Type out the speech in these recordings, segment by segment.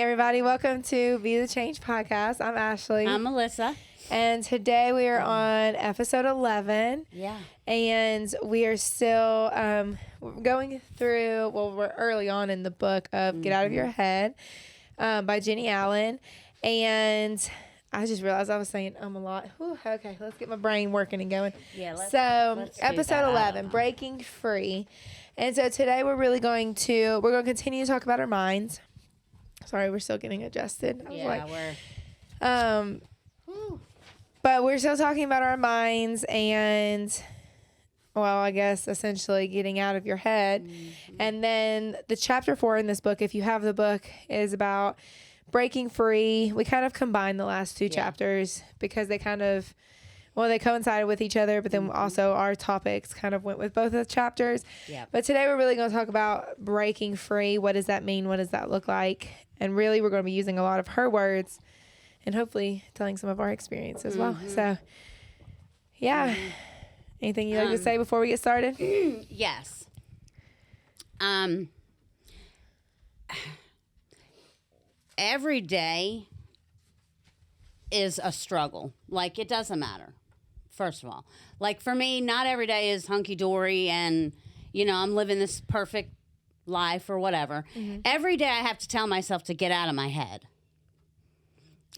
everybody. Welcome to Be the Change podcast. I'm Ashley. I'm Melissa. And today we are on episode 11. Yeah. And we are still going through, we're early on in the book of Get Out of Your Head by Jenny Allen. And I just realized I was saying a lot. Whew, okay, let's get my brain working and going. Yeah, let's do episode that. 11, Breaking Free. And so today we're going to continue to talk about our minds. Sorry, we're still getting adjusted. But we're still talking about our minds and, well, I guess essentially getting out of your head. Mm-hmm. And then the chapter 4 in this book, if you have the book, is about breaking free. We kind of combined the last two chapters because they they coincided with each other, but then also our topics kind of went with both of the chapters. Yeah. But today we're really going to talk about breaking free. What does that mean? What does that look like? And really we're going to be using a lot of her words and hopefully telling some of our experience as well. So, yeah. Anything you'd like to say before we get started? Yes. Every day is a struggle. Like, it doesn't matter, first of all. Like, for me, not every day is hunky-dory and, I'm living this perfect life or whatever. Mm-hmm. Every day I have to tell myself to get out of my head.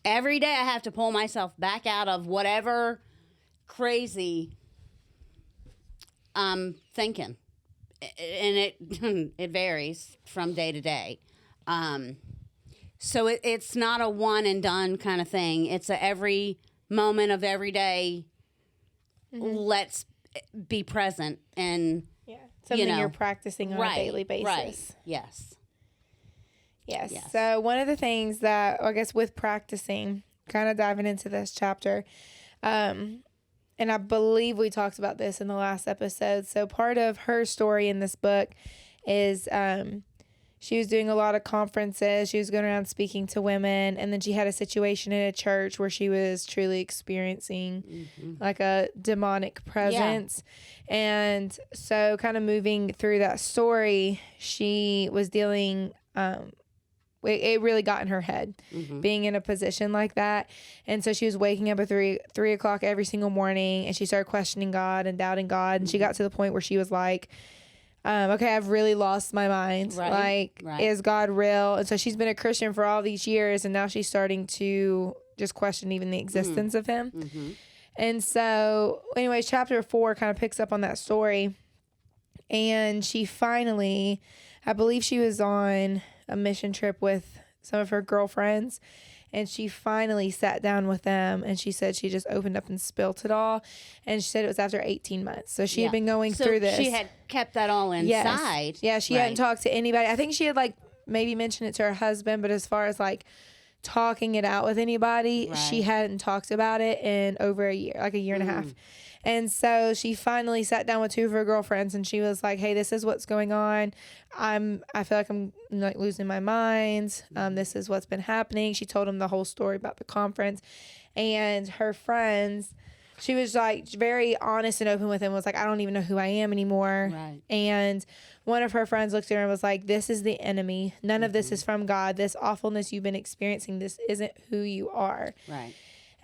Every day I have to pull myself back out of whatever crazy I'm thinking. And it varies from day to day. So it's not a one and done kind of thing. It's a every moment of every day, let's be present and something you're practicing on a daily basis. Right. Yes. So one of the things that, I guess with practicing, kind of diving into this chapter, and I believe we talked about this in the last episode. So part of her story in this book is she was doing a lot of conferences. She was going around speaking to women, and then she had a situation in a church where she was truly experiencing like a demonic presence. Yeah. And so kind of moving through that story, she was dealing it really got in her head being in a position like that. And so she was waking up at 3 o'clock every single morning, and she started questioning God and doubting God. And she got to the point where she was like, okay, I've really lost my mind. Right. Is God real? And so she's been a Christian for all these years, and now she's starting to just question even the existence of him. Mm-hmm. And so anyways, chapter 4 kind of picks up on that story. And she finally, I believe she was on a mission trip with some of her girlfriends, and she finally sat down with them, and she said she just opened up and spilt it all. And she said it was after 18 months. So she had been going through this. She had kept that all inside. Yes. Yeah, she hadn't talked to anybody. I think she had maybe mentioned it to her husband, but as far as talking it out with anybody, she hadn't talked about it in over a year, like a year and a half. And so she finally sat down with 2 of her girlfriends, and she was like, hey, this is what's going on. I feel like I'm losing my mind. This is what's been happening. She told them the whole story about the conference. And her friends, she was very honest and open with them, was like, I don't even know who I am anymore. Right. And one of her friends looked at her and was like, this is the enemy. None of this is from God. This awfulness you've been experiencing, this isn't who you are. Right.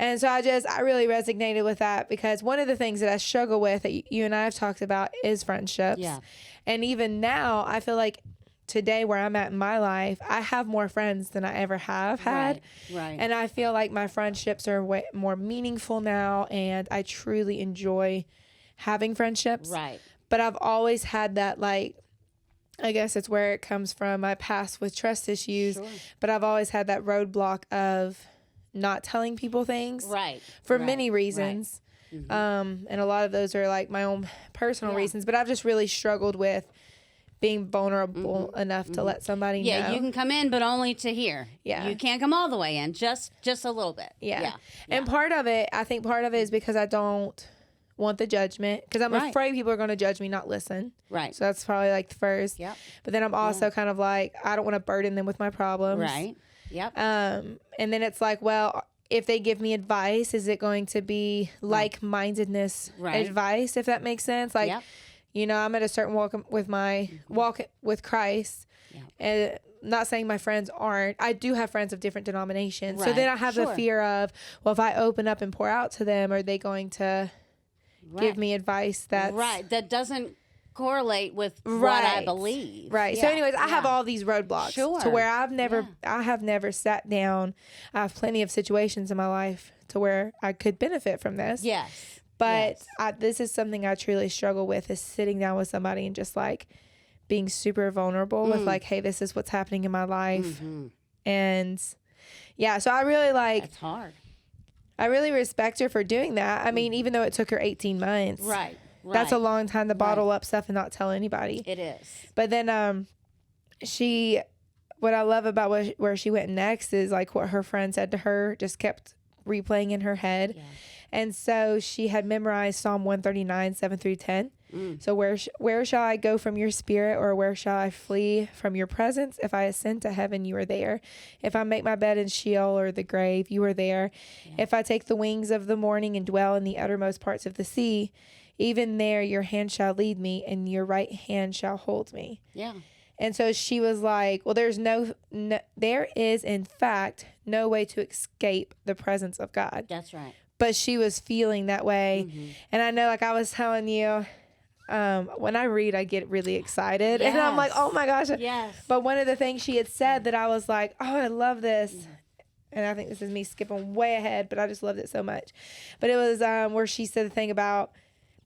And so I really resonated with that, because one of the things that I struggle with that you and I have talked about is friendships. Yeah. And even now, I feel like today where I'm at in my life, I have more friends than I ever have had. Right. And I feel like my friendships are way more meaningful now, and I truly enjoy having friendships. Right. But I've always had that, I guess it's where it comes from, my past with trust issues. Sure. But I've always had that roadblock of not telling people things for many reasons. Right. And a lot of those are my own personal reasons, but I've just really struggled with being vulnerable enough to let somebody know. Yeah, you can come in, but only to hear. Yeah. You can't come all the way in, just a little bit. Yeah. And I think part of it is because I don't want the judgment, because I'm afraid people are going to judge me, not listen. Right. So that's probably the first. Yep. But then I'm also kind of I don't want to burden them with my problems. Right. Yep. And then it's well, if they give me advice, is it going to be like-mindedness advice, if that makes sense? I'm at a certain walk with Christ, and not saying my friends aren't. I do have friends of different denominations. So Right. then I have the Sure. fear of, well, if I open up and pour out to them, are they going to give me advice that's right that doesn't correlate with what I Right. believe. Right. So Yeah, anyways, I have yeah. all these roadblocks Sure. to where I have never sat down. I have plenty of situations in my life to where I could benefit from this. Yes. But Yes. this is something I truly struggle with, is sitting down with somebody and just like being super vulnerable with like, hey, this is what's happening in my life. And yeah, so I really It's hard. I really respect her for doing that. I mean, even though it took her 18 months. Right. That's a long time to bottle up stuff and not tell anybody. It is. But then what I love about where she went next is like what her friend said to her just kept replaying in her head. Yeah. And so she had memorized Psalm 139, 7 through 10. So where shall I go from your spirit, or where shall I flee from your presence? If I ascend to heaven, you are there. If I make my bed in Sheol or the grave, you are there. Yeah. If I take the wings of the morning and dwell in the uttermost parts of the sea, even there your hand shall lead me, and your right hand shall hold me. Yeah. And so she was like, well, there is in fact no way to escape the presence of God. That's right. But she was feeling that way. And I know, like I was telling you, when I read, I get really excited. Yes. And I'm like, oh my gosh. Yes. But one of the things she had said that I was like, oh, I love this. And I think this is me skipping way ahead, but I just loved it so much. But it was where she said the thing about,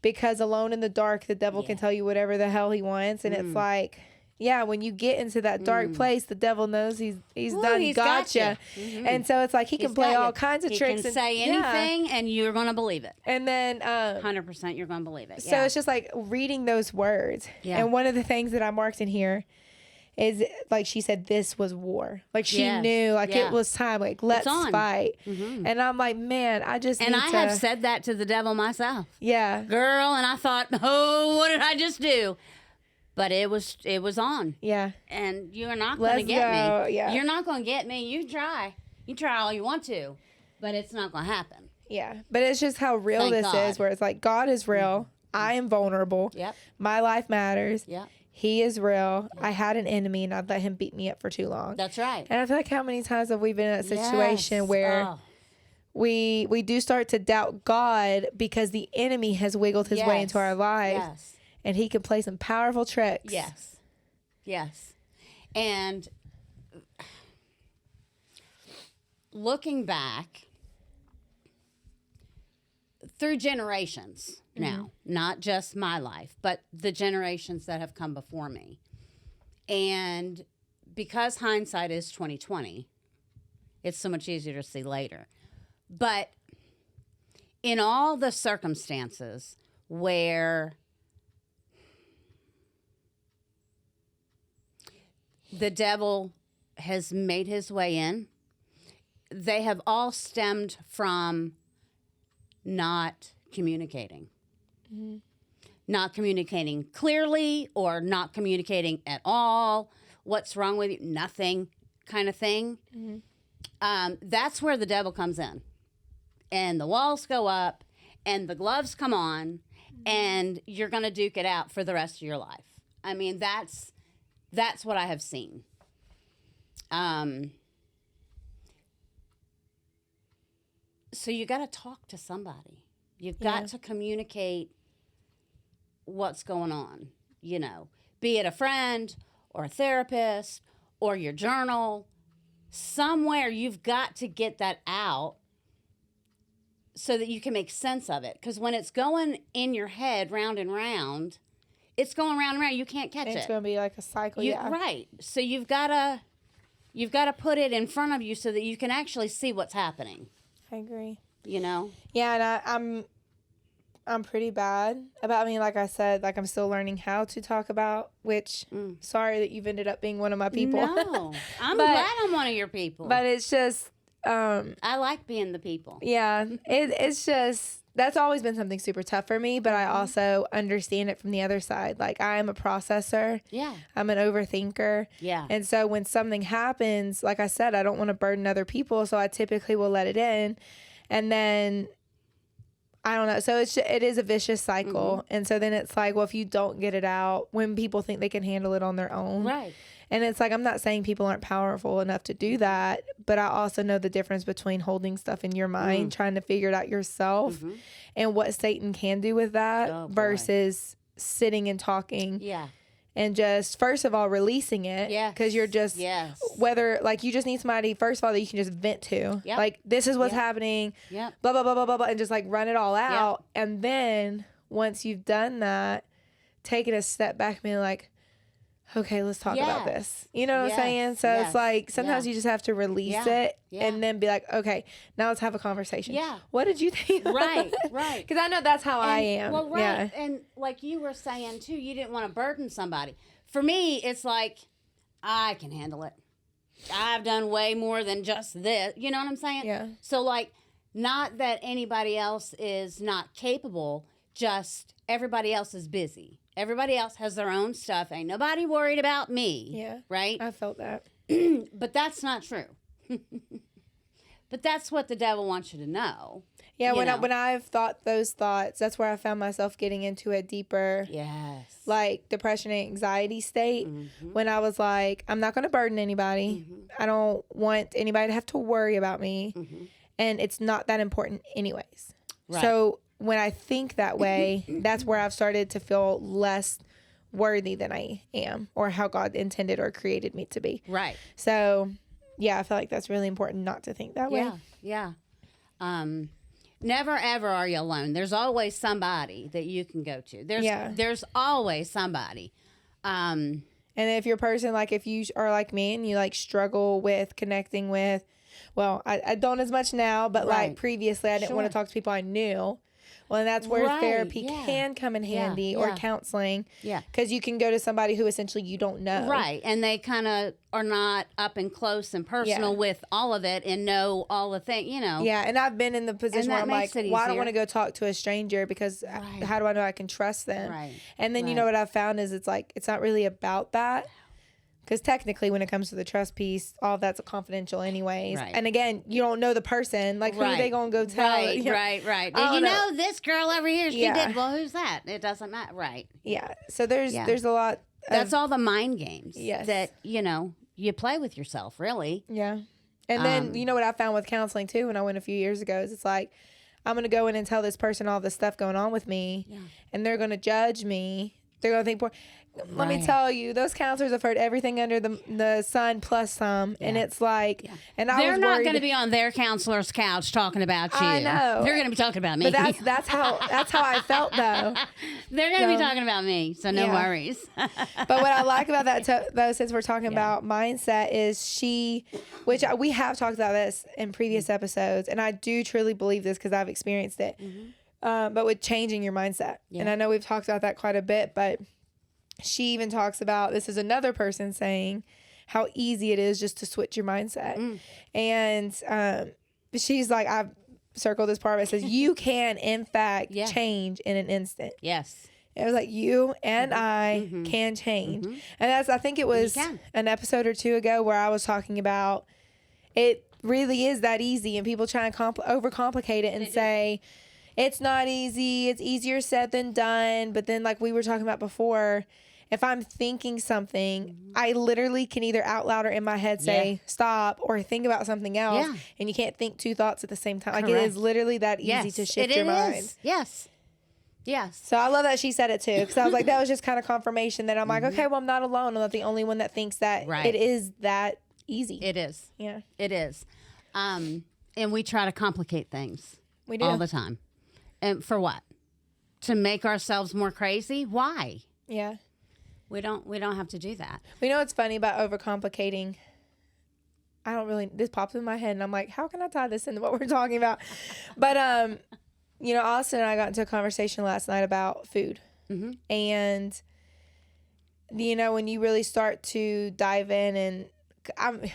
because alone in the dark, the devil can tell you whatever the hell he wants. And it's like, yeah, when you get into that dark place, the devil knows he's done gotcha. And so it's like he can play all kinds of tricks. He can and say anything, and you're going to believe it. And then 100% you're going to believe it. so it's just like reading those words. Yeah. And one of the things that I marked in here is, like she said, this was war. Like she knew, like it was time. Like, let's fight. And I'm like, man, I just And need I to, have said that to the devil myself. yeah. Girl, and I thought, oh, what did I just do? But it was on. Yeah. And you're not going to Let's get go. me. Yeah. You're not going to get me. You try all you want to, but it's not going to happen. Yeah. But it's just how real Thank this God. is, where it's like, God is real. I am vulnerable. Yep. My life matters. Yep. He is real. I had an enemy and I'd let him beat me up for too long. That's right. And I feel like, how many times have we been in a situation Yes. where Oh. we do start to doubt God because the enemy has wiggled his way into our lives. Yes. And he can play some powerful tricks. Yes. Yes. And looking back through generations now, not just my life, but the generations that have come before me. And because hindsight is 2020, it's so much easier to see later. But in all the circumstances where the devil has made his way in, they have all stemmed from not communicating. Not communicating clearly, or not communicating at all. What's wrong with you? Nothing, kind of thing. That's where the devil comes in. And the walls go up, and the gloves come on, and you're going to duke it out for the rest of your life. I mean, that's what I have seen. So you got to talk to somebody. You've got to communicate what's going on, you know, be it a friend or a therapist or your journal. Somewhere you've got to get that out so that you can make sense of it. Because when it's going in your head round and round, it's going round and round. You can't catch it. It's going to be like a cycle. Right. So you've got to put it in front of you so that you can actually see what's happening. I agree. You know? Yeah, and I'm pretty bad about, I mean, like I said, like I'm still learning how to talk about, which sorry that you've ended up being one of my people. No. I'm glad I'm one of your people. But it's just I like being the people. yeah, it's just, that's always been something super tough for me, but I also understand it from the other side. Like, I am a processor. Yeah. I'm an overthinker. Yeah. And so when something happens, like I said, I don't want to burden other people, so I typically will let it in. And then I don't know. So it is a vicious cycle. Mm-hmm. And so then it's like, well, if you don't get it out when people think they can handle it on their own. Right. And it's like, I'm not saying people aren't powerful enough to do that, but I also know the difference between holding stuff in your mind, trying to figure it out yourself, and what Satan can do with that versus sitting and talking. Yeah. And just, first of all, releasing it. Yes. Because you're just, whether, like, you just need somebody, first of all, that you can just vent to. Yep. Like, this is what's happening. Yep. Blah, blah, blah, blah, blah, blah. And just, like, run it all out. And then, once you've done that, taking a step back and being like, okay, let's talk about this. You know what I'm saying? So it's like, sometimes you just have to release it and then be like, okay, now let's have a conversation. Yeah. What did you think? Right. Because I know that's how I am. Well, right. Yeah. And like you were saying too, you didn't want to burden somebody. For me, it's like, I can handle it. I've done way more than just this. You know what I'm saying? Yeah. So like, not that anybody else is not capable, just everybody else is busy. Everybody else has their own stuff. Ain't nobody worried about me. Yeah. Right? I felt that. But that's not true. But that's what the devil wants you to know. Yeah, you know? when I've thought those thoughts, that's where I found myself getting into a deeper, like, depression and anxiety state. When I was like, I'm not going to burden anybody. I don't want anybody to have to worry about me. And it's not that important anyways. Right. So when I think that way, that's where I've started to feel less worthy than I am, or how God intended or created me to be. Right. So, yeah, I feel like that's really important not to think that way. Yeah. Never ever are you alone. There's always somebody that you can go to. There's always somebody. And if you're a person, like, if you are like me and you, like, struggle with connecting with, well, I don't as much now, but like previously I didn't want to talk to people I knew. Well, and that's where therapy can come in handy, or counseling. Yeah. Because you can go to somebody who essentially you don't know. Right. And they kind of are not up and close and personal with all of it and know all the things, you know. Yeah. And I've been in the position where I'm like, well, I don't want to go talk to a stranger because how do I know I can trust them? Right. And then, you know, what I've found is it's like, it's not really about that. Because technically, when it comes to the trust piece, all of that's confidential anyways. Right. And again, you don't know the person. Like, who are they going to go tell? Right, you know? right. Did you know this girl over here? She did. Well, who's that? It doesn't matter. Right. Yeah. So there's a lot. That's all the mind games. Yes. That, you know, you play with yourself, really. Yeah. And then, you know what I found with counseling, too, when I went a few years ago, is it's like, I'm going to go in and tell this person all this stuff going on with me, and they're going to judge me. They're going to think, let me tell you, those counselors have heard everything under the sun plus some, and it's like, and they're not going to be on their counselor's couch talking about you. I know they're going to be talking about me. But that's how I felt though. They're going to be talking about me, so no worries. But what I like about that, though, since we're talking about mindset, is which we have talked about this in previous episodes, and I do truly believe this because I've experienced it. But with changing your mindset, and I know we've talked about that quite a bit, but she even talks about, this is another person saying how easy it is just to switch your mindset. And she's like, I've circled this part, but it says, you can, in fact, change in an instant. Yes. It was like, you and I can change. And I think it was an episode or two ago where I was talking about it really is that easy, and people try and overcomplicate it and say, it's not easy, it's easier said than done. But then, like we were talking about before, if I'm thinking something, I literally can either out loud or in my head say stop, or think about something else. And you can't think two thoughts at the same time. Like, it is literally that easy to shift your mind. Yes. So I love that she said it too, because I was like, that was just kind of confirmation that I'm like, okay, well, I'm not alone. I'm not the only one that thinks that it is that easy. It is. Yeah. It is. And we try to complicate things. We do. All the time. And for what? To make ourselves more crazy? Why? Yeah. We don't have to do that. We know what's funny about overcomplicating. This pops in my head and I'm like, how can I tie this into what we're talking about? But, you know, Austin and I got into a conversation last night about food. And, you know, when you really start to dive in, and I'm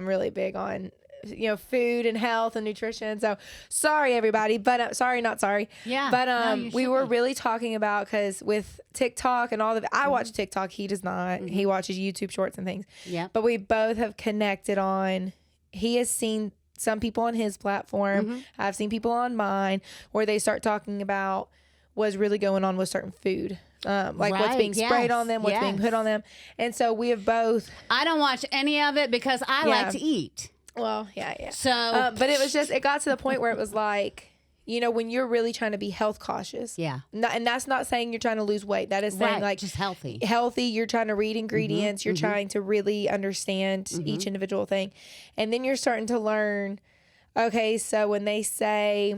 really big on, you know, food and health and nutrition. So sorry, everybody, but not sorry. Yeah. But we were really talking about, because with TikTok and all of it, I watch TikTok. He does not. He watches YouTube shorts and things. Yeah. But we both have connected on, he has seen some people on his platform. I've seen people on mine where they start talking about what's really going on with certain food. Like what's being sprayed on them, what's being put on them. And so we have both. I don't watch any of it because I like to eat. Well, yeah. So, but it got to the point where it was like, you know, when you're really trying to be health cautious. Yeah. And that's not saying you're trying to lose weight. That is saying like just healthy. Healthy. You're trying to read ingredients. You're trying to really understand each individual thing. And then you're starting to learn, okay, so when they say,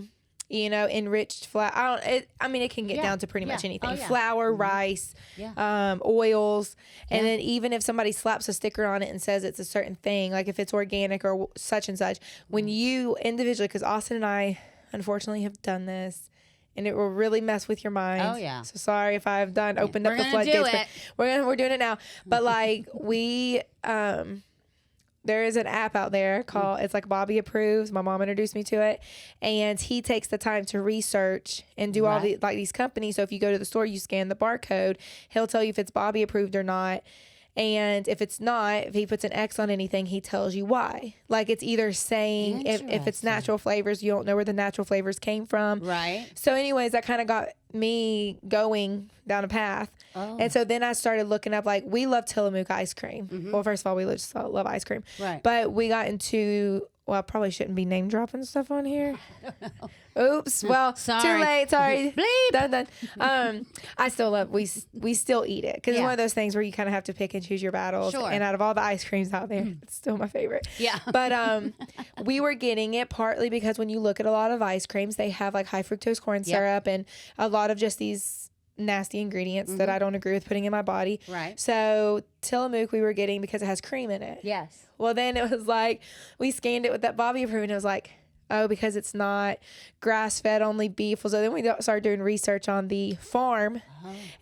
you know, enriched flour, it can get down to pretty much anything. Flour, rice, oils. And then even if somebody slaps a sticker on it and says it's a certain thing, like if it's organic or such and such, when you individually, because Austin and I unfortunately have done this, and it will really mess with your mind. Oh yeah. So sorry if I've opened up the floodgates. We're doing it now. But like there is an app out there called, it's like Bobby Approves. My mom introduced me to it. And he takes the time to research and do all these companies. So if you go to the store, you scan the barcode, he'll tell you if it's Bobby approved or not. And if it's not, if he puts an X on anything, he tells you why. Like it's either saying if it's natural flavors, you don't know where the natural flavors came from. Right. So anyways, that kind of got me going down a path. Oh. And so then I started looking up, like, we love Tillamook ice cream. Well, first of all, we just love ice cream. Right. But we got into, well, I probably shouldn't be name dropping stuff on here. Oops. Well, sorry. Too late. Sorry. Bleep. Done. I still love, we still eat it. Because it's one of those things where you kind of have to pick and choose your battles. Sure. And out of all the ice creams out there, it's still my favorite. Yeah. But we were getting it partly because when you look at a lot of ice creams, they have like high fructose corn syrup and a lot of just these nasty ingredients that I don't agree with putting in my body. Right. So Tillamook we were getting because it has cream in it. Yes. Well, then it was like, we scanned it with that Bobby approved and it was like, oh, because it's not grass-fed, only beef. So then we started doing research on the farm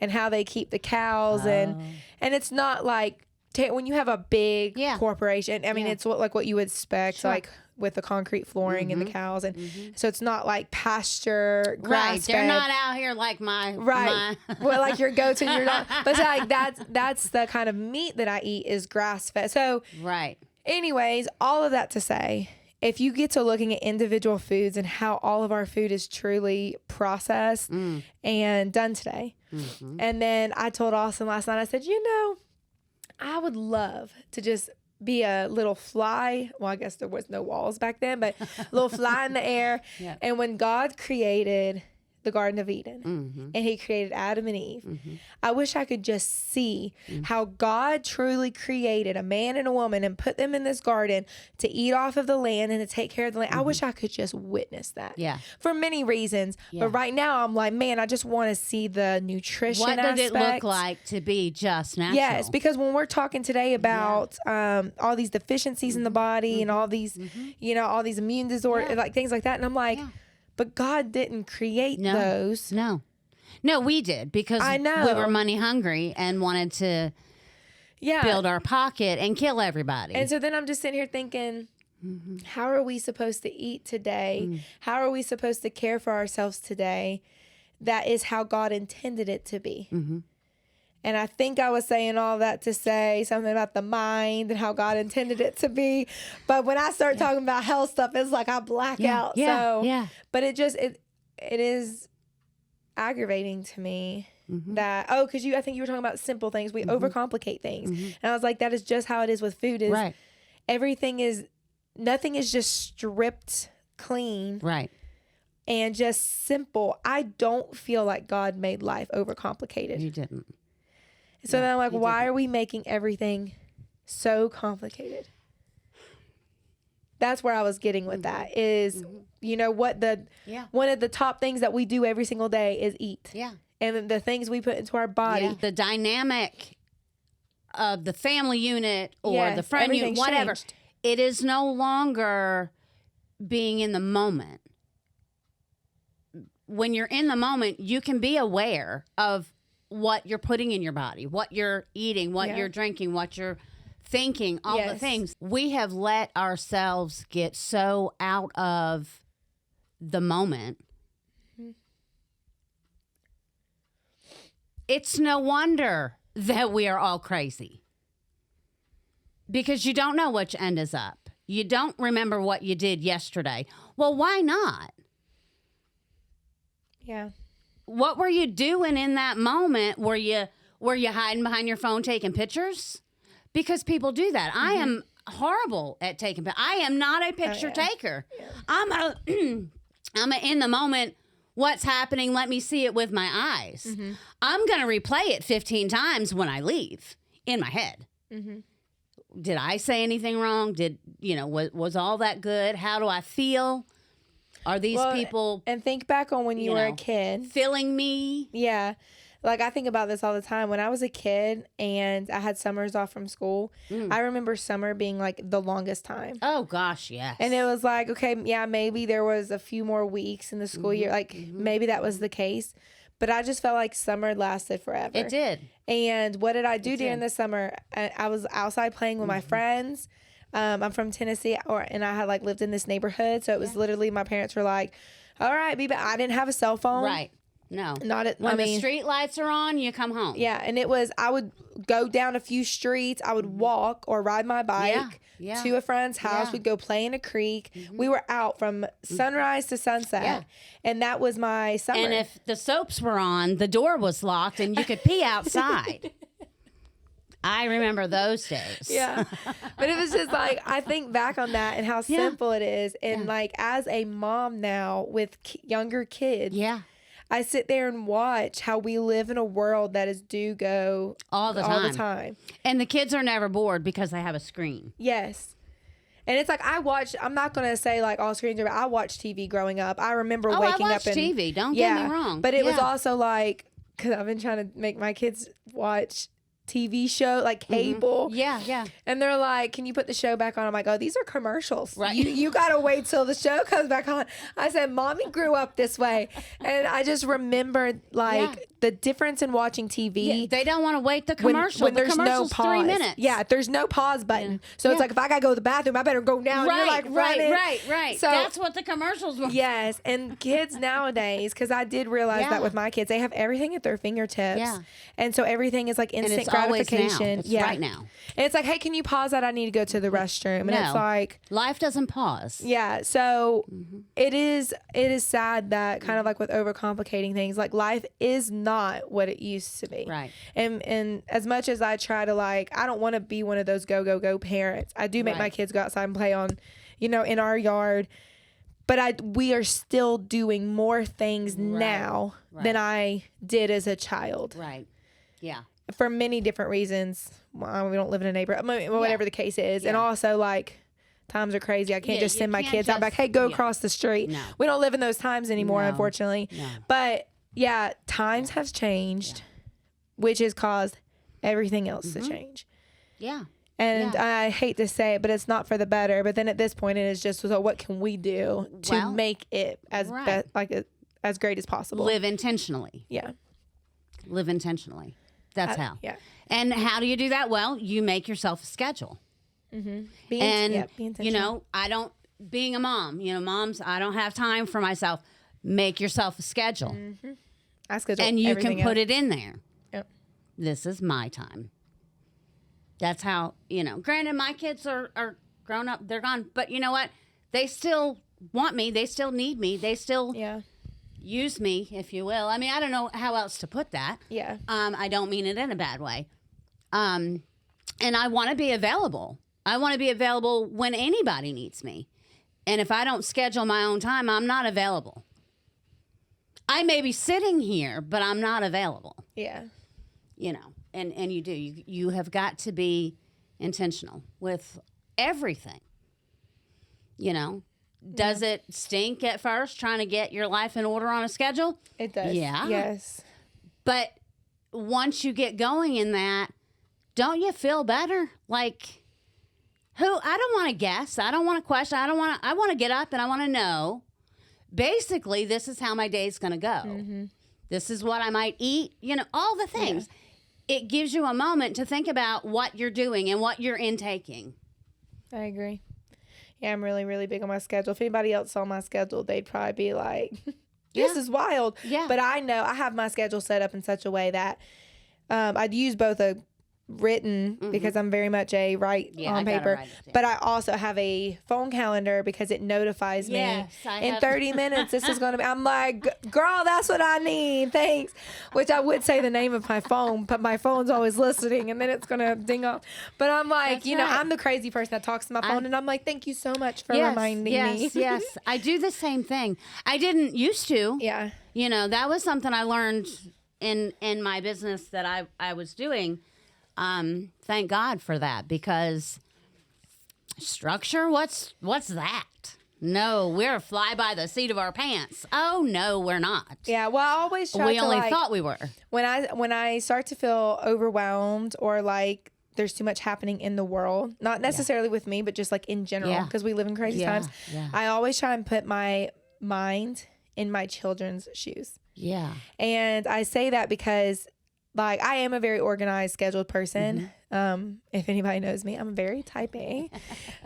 and how they keep the cows. And it's not like, when you have a big corporation, I mean, it's what you would expect, like with the concrete flooring and the cows. And so it's not like pasture, grass-fed. Right, they're not out here like my... Well, like your goats and your dog. But so like that's the kind of meat that I eat is grass-fed. So anyways, all of that to say, if you get to looking at individual foods and how all of our food is truly processed and done today. And then I told Austin last night, I said, you know, I would love to just be a little fly. Well, I guess there was no walls back then, but a little fly in the air. And when God created the Garden of Eden and he created Adam and Eve, I wish I could just see how God truly created a man and a woman and put them in this garden to eat off of the land and to take care of the land. I wish I could just witness that. For many reasons. But right now I'm like, man, I just want to see the nutrition aspect. What does it look like to be just natural? Yes, because when we're talking today about all these deficiencies in the body and all these, you know, all these immune disorders, like things like that. And I'm like, but God didn't create those. No, we did because we were money hungry and wanted to build our pocket and kill everybody. And so then I'm just sitting here thinking, how are we supposed to eat today? How are we supposed to care for ourselves today? That is how God intended it to be. And I think I was saying all that to say something about the mind and how God intended it to be. But when I start talking about health stuff, it's like I black out. But it is aggravating to me that, because I think you were talking about simple things. We overcomplicate things. And I was like, that is just how it is with food. Nothing is just stripped clean. And just simple. I don't feel like God made life overcomplicated. You didn't. So then I'm like, why are we making everything so complicated? That's where I was getting with that is, you know, one of the top things that we do every single day is eat. And the things we put into our body. The dynamic of the family unit or the friend unit, whatever. Changed. It is no longer being in the moment. When you're in the moment, you can be aware of what you're putting in your body, what you're eating, what you're drinking, what you're thinking, all the things. We have let ourselves get so out of the moment. It's no wonder that we are all crazy because you don't know which end is up. You don't remember what you did yesterday. Well, why not? Yeah. What were you doing in that moment? Were you hiding behind your phone taking pictures? Because people do that. I am horrible at taking pictures. I am not a picture taker. Yeah. I'm a in the moment. What's happening? Let me see it with my eyes. I'm going to replay it 15 times when I leave in my head. Did I say anything wrong? Was all that good? How do I feel? Are these people... And think back on when you were a kid. Filling me. Yeah. Like, I think about this all the time. When I was a kid and I had summers off from school, I remember summer being, like, the longest time. Oh, gosh, yes. And it was like, okay, yeah, maybe there was a few more weeks in the school year. Like, maybe that was the case. But I just felt like summer lasted forever. It did. And what did I do during the summer? I was outside playing with my friends. I'm from Tennessee, and I had, like, lived in this neighborhood. So it was literally, my parents were like, all right, I didn't have a cell phone. Right. No. When the street lights are on, you come home. Yeah, and I would go down a few streets. I would walk or ride my bike to a friend's house. Yeah. We'd go play in a creek. We were out from sunrise to sunset, and that was my summer. And if the soaps were on, the door was locked, and you could pee outside. I remember those days. Yeah. But it was just like, I think back on that and how simple it is. And like, as a mom now with younger kids. Yeah. I sit there and watch how we live in a world that is do go all the time. And the kids are never bored because they have a screen. Yes. And it's like, I'm not going to say like all screens are, but I watched TV growing up. I remember waking up and TV. Don't get me wrong. But it was also like, because I've been trying to make my kids watch TV show, like cable. Yeah. And they're like, can you put the show back on? I'm like, oh, these are commercials. Right. You got to wait till the show comes back on. I said, Mommy grew up this way. And I just remembered like the difference in watching TV. Yeah, they don't want to wait the commercial. When there's no pause. 3 minutes. Yeah, there's no pause button. So it's like, if I got to go to the bathroom, I better go now. Right, You're like running. Right. So that's what the commercials were. Yes. And kids nowadays, because I did realize that with my kids, they have everything at their fingertips. Yeah. And so everything is like instant gratification. It's right now. And it's like, hey, can you pause that? I need to go to the restroom. And it's like, life doesn't pause. Yeah. So it is sad that kind of like with overcomplicating things, like life is not what it used to be. Right. And as much as I try to like, I don't want to be one of those go parents. I do make my kids go outside and play on, in our yard. But we are still doing more things now than I did as a child. Right. Yeah. For many different reasons. Well, we don't live in a neighborhood, whatever the case is. And also, like, times are crazy. I can't just send my kids out back, hey, go across the street. No. We don't live in those times anymore, unfortunately. No. But, yeah, times have changed, which has caused everything else to change. Yeah. And I hate to say it, but it's not for the better. But then at this point, it is just, so what can we do to make it as as great as possible? Live intentionally. Yeah. Live intentionally. That's how. Yeah. And how do you do that? Well, you make yourself a schedule. Be being intentional. a mom, moms, I don't have time for myself. Make yourself a schedule. I schedule and you everything can put out. it in there. Yep. This is my time. That's how, granted, my kids are grown up, they're gone, but you know what? They still want me. They still need me. They still use me, if you will. I mean, I don't know how else to put that. Yeah. I don't mean it in a bad way. And I want to be available. I want to be available when anybody needs me. And if I don't schedule my own time, I'm not available. I may be sitting here, but I'm not available. Yeah. And you do. You have got to be intentional with everything. Does it stink at first trying to get your life in order on a schedule? It does. Yeah. Yes. But once you get going in that, don't you feel better? Like, I don't want to guess. I don't want to question. I want to get up and I want to know, basically, this is how my day's going to go. This is what I might eat, all the things. Yeah. It gives you a moment to think about what you're doing and what you're intaking. I agree. Yeah, I'm really, really big on my schedule. If anybody else saw my schedule, they'd probably be like, this is wild. Yeah. But I know I have my schedule set up in such a way that I'd use both a written because I'm very much a write Yeah, on I gotta paper, write it down. but I also have a phone calendar because it notifies Yes, me I in have- 30 minutes this is going to be. I'm like, girl, that's what I need. Thanks. Which I would say the name of my phone, but my phone's always listening and then it's going to ding off. But I'm like, That's you know, right. I'm the crazy person that talks to my phone and I'm like, thank you so much for Yes, reminding me. yes. I do the same thing. I didn't used to. Yeah. You know, that was something I learned in my business that I was doing. Thank God for that, because structure, what's that? No, we're fly by the seat of our pants. Oh no, we're not. Yeah. Well, I always try We to only like, thought we were. when I start to feel overwhelmed or like there's too much happening in the world, not necessarily with me, but just like in general, Yeah. because we live in crazy Yeah, times. yeah. I always try and put my mind in my children's shoes. Yeah. And I say that because like I am a very organized, scheduled person. If anybody knows me, I'm very type A.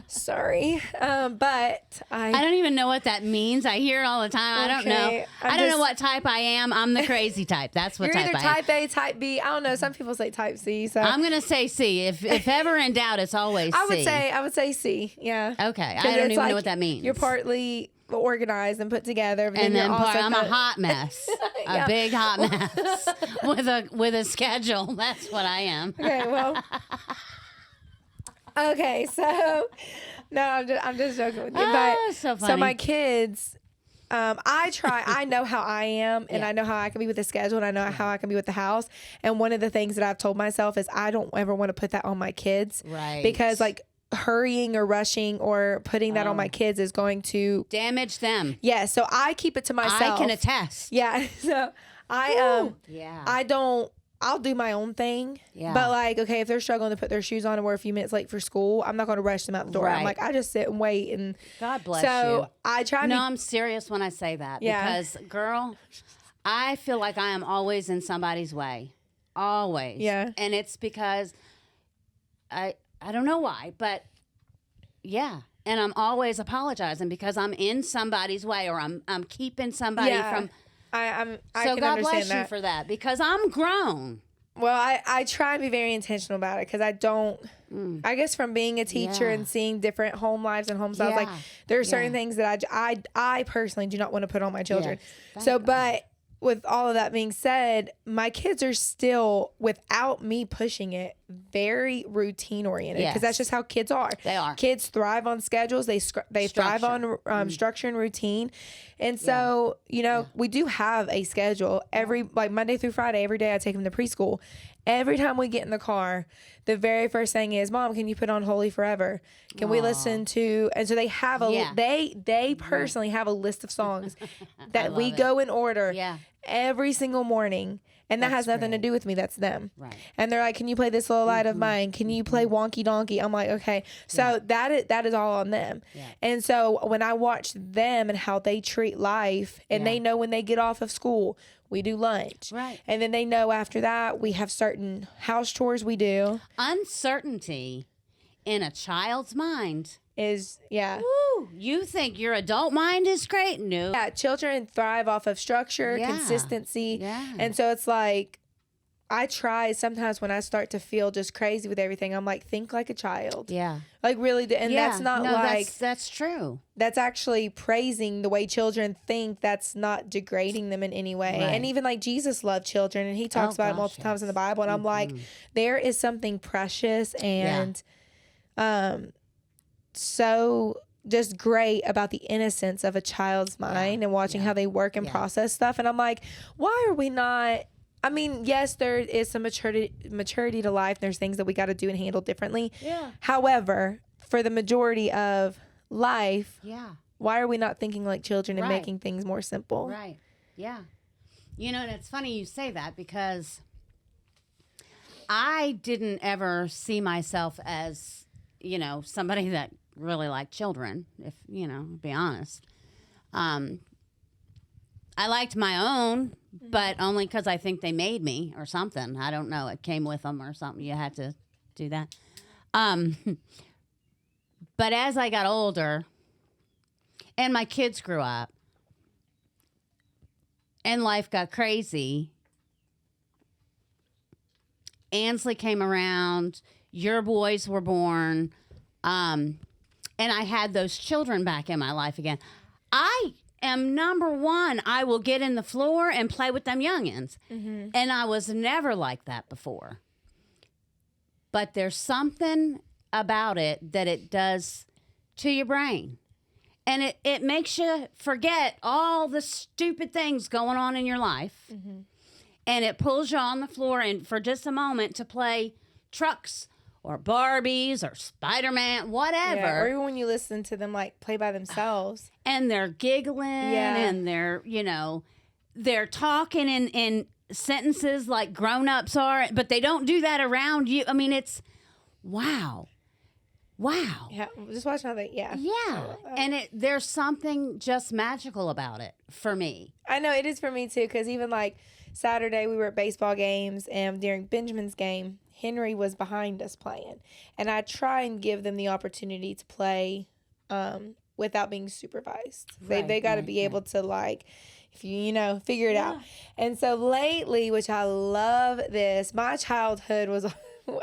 Sorry. But I don't even know what that means. I hear it all the time. I don't know. Okay, I don't know just- what type I am. I'm the crazy type. That's what you're type either I am. type A, type B. I don't know. Some people say type C. So I'm gonna say C. If ever in doubt, it's always C. I would say C. Yeah. Okay. I 'Cause don't it's even like know what that means. You're partly organized and put together, but and then then you're also I'm a kinda- hot mess, Yeah. a big hot mess with a schedule. That's what I am. Okay, well. Okay, so no, I'm just joking with you. Oh, But so funny. my kids, I know how I am and Yeah. I know how I can be with the schedule and I know how I can be with the house. And one of the things that I've told myself is I don't ever want to put that on my kids. Right. Because like hurrying or rushing or putting that on my kids is going to, Damage them. yeah. So I keep it to myself. I can attest. Yeah. So Yeah. I'll do my own thing. Yeah. But like, okay, if they're struggling to put their shoes on and we're a few minutes late for school, I'm not going to rush them out the door. I'm Right. like, I just sit and wait. And God bless so you. I try to No, be, I'm serious when I say that. Yeah. Because, girl, I feel like I am always in somebody's way. Always. Yeah. And it's because I don't know why, but yeah. And I'm always apologizing because I'm in somebody's way or I'm keeping somebody yeah, from. I So can God understand bless that. you for that because I'm grown. Well, I try and be very intentional about it because I don't, I guess from being a teacher Yeah. and seeing different home lives and home styles, like Yeah. there are certain Yeah. things that I personally do not want to put on my children. Yes. So, Thank God. but with all of that being said, my kids are still, without me pushing it, very routine oriented because that's Yes. just how kids are. They are. Kids thrive on schedules. They thrive Structure. on structure and routine. And so, you know, we do have a schedule like Monday through Friday, every day I take them to preschool. Every time we get in the car, the very first thing is, Mom, can you put on Holy Forever? Can we listen to, and so they have Yeah. they personally have a list of songs that we love it. go in order Yeah. every single morning. And that has nothing to do with me. That's them. Right. And they're like, can you play This Little Light of Mine? Can you play Wonky Donkey? I'm like, okay. So that is all on them. Yeah. And so when I watch them and how they treat life, and Yeah. they know when they get off of school, we do lunch. Right. And then they know after that we have certain house chores we do. Uncertainty in a child's mind. Yeah. Woo, you think your adult mind is great? No. Yeah, children thrive off of structure, Yeah. consistency. Yeah. And so it's like, I try sometimes when I start to feel just crazy with everything, I'm like, think like a child. Yeah. Like really, and Yeah. that's not no, like, that's true. that's actually praising the way children think. That's not degrading them in any way. Right. And even like Jesus loved children and he talks Oh, about it gosh, multiple times in the yes. Bible. And I'm like, there is something precious and so just great about the innocence of a child's mind and watching how they work and process stuff. And I'm like, why are we not? I mean, yes, there is some maturity to life. There's things that we got to do and handle differently. Yeah. However, for the majority of life, Yeah. why are we not thinking like children and Right. making things more simple? Right. Yeah. You know, and it's funny you say that because I didn't ever see myself as, you know, somebody that really liked children, if, you know, be honest. I liked my own, but only because I think they made me or something. I don't know. It came with them or something. You had to do that. But as I got older and my kids grew up and life got crazy Ansley came around, your boys were born, and I had those children back in my life again. I am number one. I will get in the floor and play with them youngins. And I was never like that before. But there's something about it that it does to your brain. And it makes you forget all the stupid things going on in your life. And it pulls you on the floor and for just a moment to play trucks or Barbies or Spider-Man, whatever. Yeah, or even when you listen to them like play by themselves. And they're giggling and they're, they're talking in sentences like grown-ups are, but they don't do that around you. I mean, it's wow. Yeah, just watch how they, Yeah. And there's something just magical about it for me. I know it is for me too, because even like Saturday we were at baseball games, and during Benjamin's game, Henry was behind us playing. And I try and give them the opportunity to play without being supervised. They got to be able to, like, if you figure it out. And so lately, which I love this, my childhood was,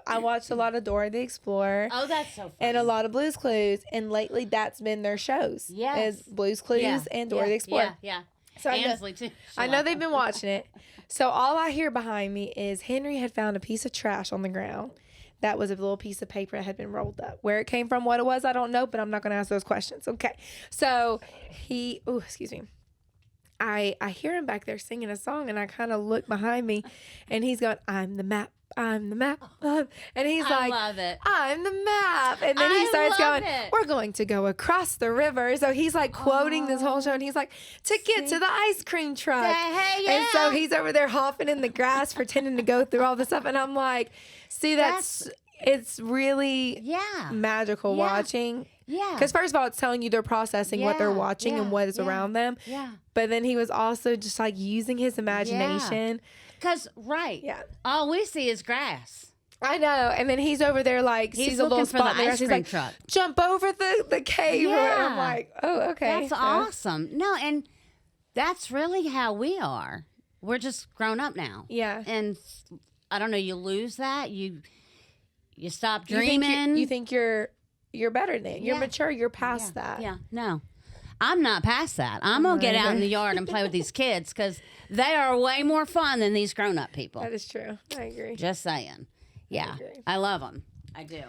I watched a lot of Dora the Explorer. Oh, that's so funny. And a lot of Blue's Clues. And lately, that's been their shows. Yes. Is Blue's Clues and Dora the Explorer. Yeah. So Ansley, too. I know they've been watching it. So all I hear behind me is Henry had found a piece of trash on the ground. That was a little piece of paper that had been rolled up. Where it came from, what it was, I don't know, but I'm not going to ask those questions. Okay. So excuse me. I hear him back there singing a song, and I kind of look behind me, and he's going, I'm the map. I'm the map. And he's I like, love it. I'm the map. And then he starts going, we're going to go across the river. So he's like quoting this whole show. And he's like, to get to the ice cream truck. And so he's over there hopping in the grass, pretending to go through all this stuff. And I'm like, see, it's really magical watching. Yeah. Because first of all, it's telling you they're processing what they're watching and what is around them. Yeah. But then he was also just like using his imagination. Because, all we see is grass. I know. And then he's over there like He's sees a little for spot the in the ice grass. He's cream like, truck. jump over the cave. Yeah. And I'm like, oh, okay. That's awesome. No, and that's really how we are. We're just grown up now. Yeah. And I don't know, you lose that. You stop dreaming. You think you're better than it. You're mature. You're past that. Yeah. No. I'm not past that. I'm going to get out in the yard and play with these kids because they are way more fun than these grown-up people. That is true. I agree. Just saying. Yeah. I love them. I do.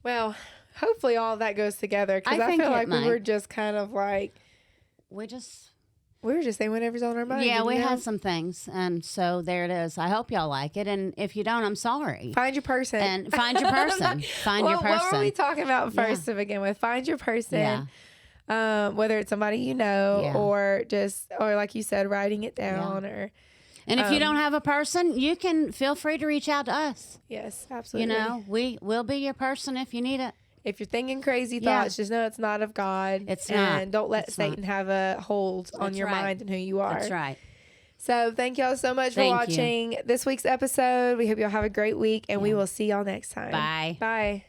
Well, hopefully all of that goes together, because I feel like we were just kind of like... We were just saying whatever's on our mind. Yeah, we had some things, and so there it is. I hope y'all like it, and if you don't, I'm sorry. Find your person. And find your person. Find your person. What were we talking about first to begin with? Find your person. Yeah. Whether it's somebody you know or like you said, writing it down or... And if you don't have a person, you can feel free to reach out to us. Yes, absolutely. We will be your person if you need it. If you're thinking crazy thoughts, just know it's not of God. It's not. And don't let Satan have a hold on your mind and who you are. That's right. So thank y'all so much for watching this week's episode. We hope y'all have a great week, and we will see y'all next time. Bye. Bye.